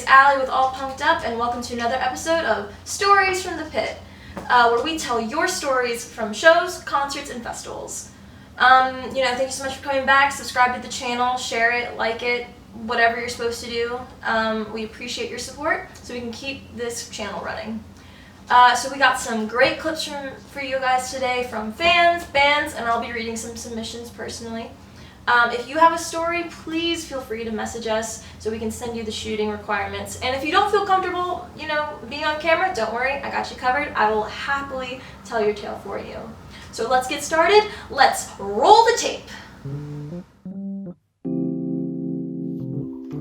Allie with All Punked Up, and welcome to another episode of Stories from the Pit, where we tell your stories from shows, concerts, and festivals. Thank you so much for coming back. Subscribe to the channel, share it, like it, whatever you're supposed to do. We appreciate your support so we can keep this channel running. So we got some great clips for you guys today from fans, bands, and I'll be reading some submissions personally. If you have a story, please feel free to message us so we can send you the shooting requirements. And if you don't feel comfortable, being on camera, don't worry, I got you covered. I will happily tell your tale for you. So let's get started. Let's roll the tape.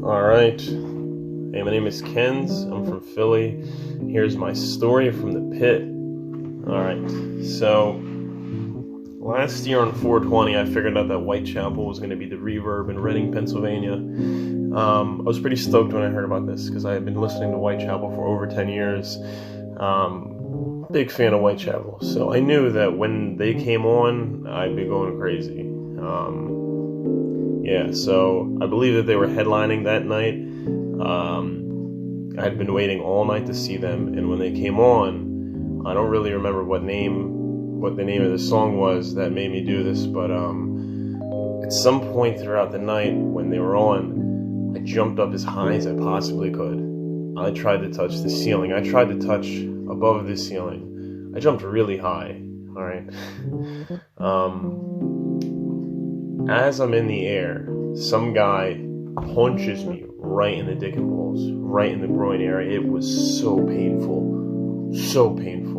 All right. Hey, my name is Kenz. I'm from Philly. Here's my story from the pit. All right. So last year on 420, I figured out that Whitechapel was going to be the Reverb in Reading, Pennsylvania. I was pretty stoked when I heard about this because I had been listening to Whitechapel for over 10 years. Big fan of Whitechapel. So I knew that when they came on, I'd be going crazy. So I believe that they were headlining that night. I had been waiting all night to see them, and when they came on, I don't really remember what the name of the song was that made me do this, but at some point throughout the night when they were on, I jumped up as high as I possibly could. I tried to touch the ceiling. I tried to touch above the ceiling. I jumped really high. All right. As I'm in the air, some guy punches me right in the dick and balls, right in the groin area. It was so painful, so painful.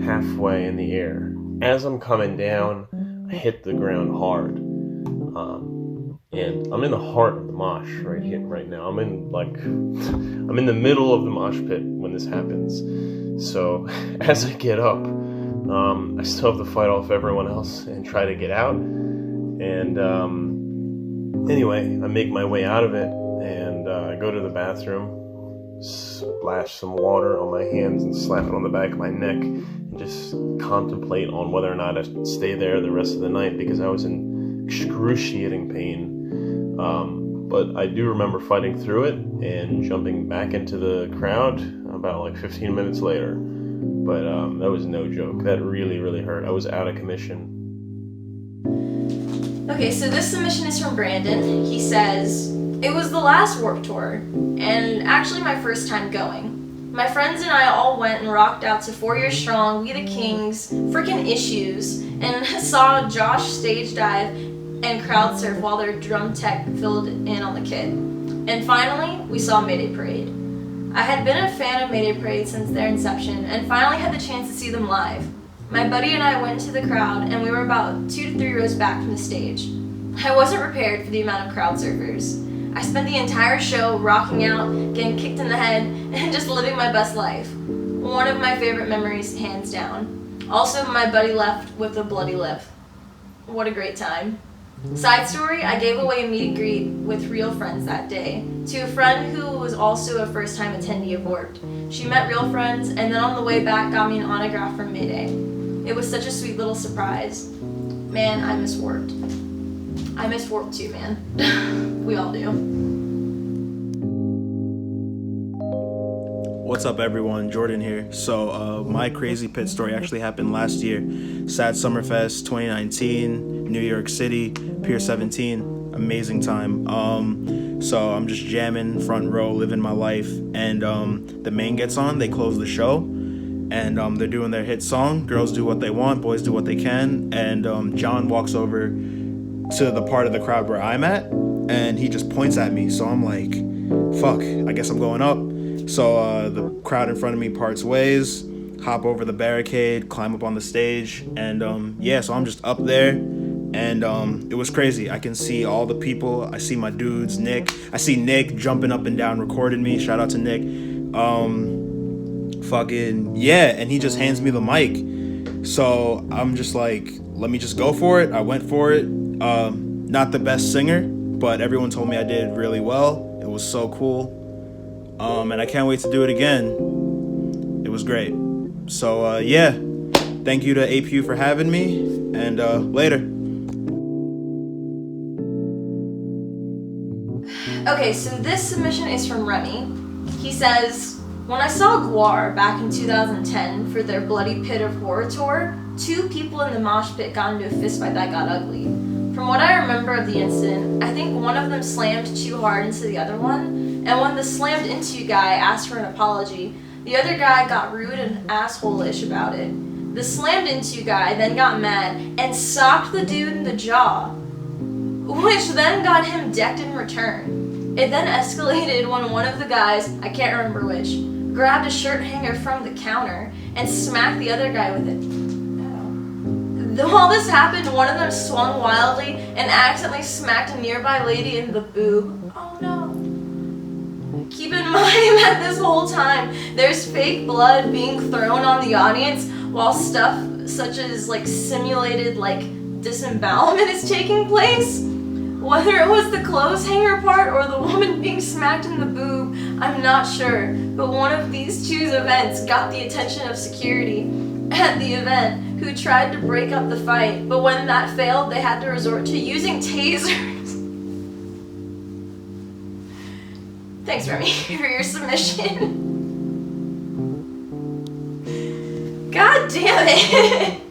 Halfway in the air. As I'm coming down, I hit the ground hard. And I'm in the heart of the mosh right now. I'm in the middle of the mosh pit when this happens. So as I get up, I still have to fight off everyone else and try to get out. And anyway, I make my way out of it, and I go to the bathroom, splash some water on my hands and slap it on the back of my neck, and just contemplate on whether or not I should stay there the rest of the night because I was in excruciating pain. But I do remember fighting through it and jumping back into the crowd about 15 minutes later. But that was no joke. That really, really hurt. I was out of commission. Okay, so this submission is from Brandon. He says, "It was the last Warped Tour, and actually my first time going. My friends and I all went and rocked out to 4 Years Strong, We the Kings, frickin' Issues, and saw Josh stage dive and crowd surf while their drum tech filled in on the kit. And finally, we saw Mayday Parade. I had been a fan of Mayday Parade since their inception, and finally had the chance to see them live. My buddy and I went into the crowd, and we were about 2 to 3 rows back from the stage. I wasn't prepared for the amount of crowd surfers. I spent the entire show rocking out, getting kicked in the head, and just living my best life. One of my favorite memories, hands down. Also, my buddy left with a bloody lip. What a great time. Side story, I gave away a meet and greet with real friends that day to a friend who was also a first-time attendee of Warped. She met real friends, and then on the way back got me an autograph from Mayday. It was such a sweet little surprise. Man, I miss Warped. I miss Warped too, man. We all do." What's up, everyone? Jordan here. So my crazy pit story actually happened last year. Sad Summerfest 2019, New York City, Pier 17. Amazing time. So I'm just jamming front row, living my life, and the Maine gets on. They close the show, and they're doing their hit song, Girls Do What They Want, Boys Do What They Can. And John walks over to the part of the crowd where I'm at, and he just points at me. So I'm like, fuck, I guess I'm going up. So the crowd in front of me parts ways, hop over the barricade, climb up on the stage, and so I'm just up there, and it was crazy. I can see all the people. I see my dudes, Nick. I see Nick jumping up and down, recording me. Shout out to Nick. And he just hands me the mic. So I'm just like, let me just go for it. I went for it. Not the best singer, but everyone told me I did really well. It was so cool. And I can't wait to do it again. It was great. So, thank you to APU for having me, and later. Okay, Okay, so this submission is from Remy. He says, when I saw Guar back in 2010 for their Bloody Pit of Horror tour, 2 people in the mosh pit got into a fistfight that got ugly. From what I remember of the incident, I think one of them slammed too hard into the other one, and when the slammed into guy asked for an apology, the other guy got rude and asshole-ish about it. The slammed into guy then got mad and socked the dude in the jaw, which then got him decked in return. It then escalated when one of the guys, I can't remember which, grabbed a shirt hanger from the counter and smacked the other guy with it. While this happened, one of them swung wildly and accidentally smacked a nearby lady in the boob. Oh no. Keep in mind that this whole time, there's fake blood being thrown on the audience while stuff such as like simulated like disembowelment is taking place. Whether it was the clothes hanger part or the woman being smacked in the boob, I'm not sure, but one of these 2 events got the attention of security at the event who tried to break up the fight, but when that failed, they had to resort to using tasers. Thanks, Remy, for your submission. God damn it!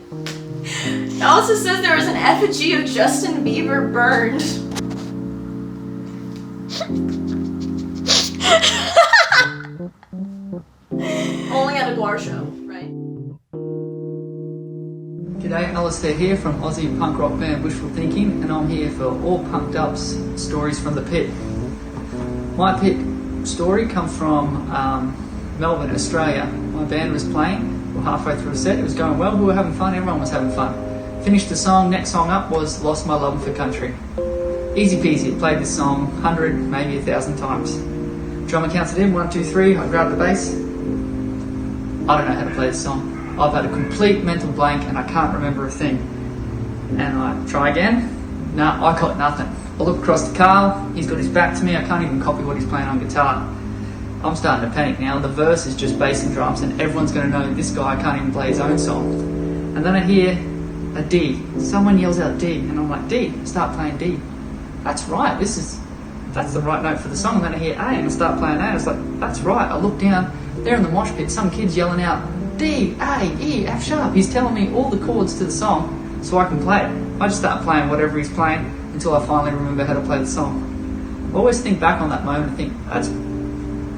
It also says there was an effigy of Justin Bieber burned. Only at a Guar show, right? G'day, Alistair here from Aussie punk rock band Wishful Thinking, and I'm here for All Punked Up's Stories from the Pit. My pit story comes from Melbourne, Australia. My band was playing, we were halfway through a set, it was going well, we were having fun, everyone was having fun. Finished the song, next song up was Lost My Love for Country. Easy peasy, played this song 100, maybe 1,000 times. Drummer counted in, 1, 2, 3, I grabbed the bass. I don't know how to play this song. I've had a complete mental blank and I can't remember a thing. And I try again, no, I got nothing. I look across to Carl, he's got his back to me, I can't even copy what he's playing on guitar. I'm starting to panic now, the verse is just bass and drums and everyone's going to know this guy can't even play his own song. And then I hear a D, someone yells out D, and I'm like, D, I start playing D. That's right, that's the right note for the song. And then I hear A and I start playing A, and it's like, that's right. I look down, there in the mosh pit, some kid's yelling out, D, A, E, F sharp. He's telling me all the chords to the song so I can play it. I just start playing whatever he's playing until I finally remember how to play the song. I always think back on that moment and think,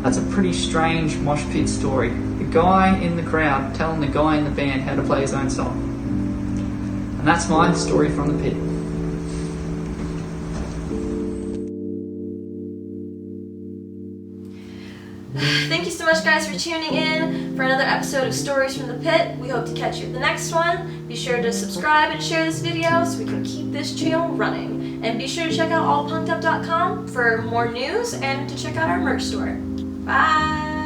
that's a pretty strange mosh pit story. The guy in the crowd telling the guy in the band how to play his own song. And that's my story from the pit. Thank you so much, guys, for tuning in for another episode of Stories from the Pit. We hope to catch you at the next one. Be sure to subscribe and share this video so we can keep this channel running. And be sure to check out allpunkedup.com for more news and to check out our merch store. Bye!